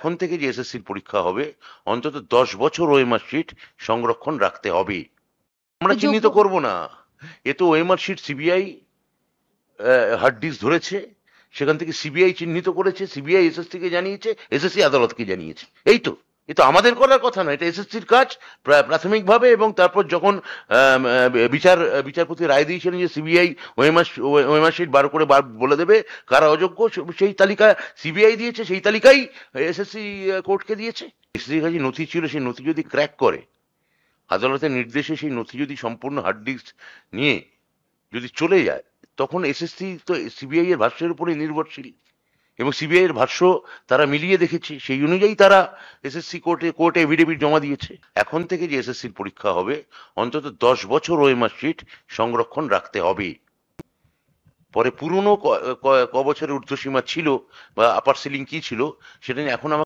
এখন থেকে যে এসএসসির পরীক্ষা হবে অন্তত 10 বছর ওএমআর শিট সংরক্ষণ রাখতে হবে। আমরা যোগ্য। চিহ্নিত করব না, এ তো OMR sheet CBI hard disk ধরেছে, সেখান থেকে সিবিআই চিহ্নিত করেছে, সিবিআই এসএসসি কে জানিয়েছে, এসএসসি আদালতকে জানিয়েছে। এই তো, এ তো আমাদের করার কথা না, এটা এসএসসির কাজ প্রাথমিকভাবে। এবং তারপর যখন বিচারপতি রায় দিয়েছিলেন যে সিবিআই ওএমআর শিট বার করে বলে দেবে কারা অযোগ্য, সেই তালিকা সিবিআই দিয়েছে, সেই তালিকাই এসএসসি কোর্টকে দিয়েছে। এসএসসির কাছে নথি ছিল, সেই নথি যদি ক্র্যাক করে, আদালতের নির্দেশে সেই নথি যদি সম্পূর্ণ হার্ড ডিস্ক নিয়ে যদি চলে যায়, তখন এসএসসি তো সিবিআই এর ভাষ্যের উপরে নির্ভরশীল, এবং সিবিআই এর ভাষ্য তারা মিলিয়ে দেখেছে, সেই অনুযায়ী তারা এসএসসি কোর্টে এফিডেভিট জমা দিয়েছে। এখন থেকে যে এসএসসির পরীক্ষা হবে অন্তত 10 বছর ওএমআর শিট সংরক্ষণ রাখতে হবে। পরে পুরনো ক বছরের ঊর্ধ্বসীমা ছিল বা আপার সিলিং কি ছিল সেটা নিয়ে এখন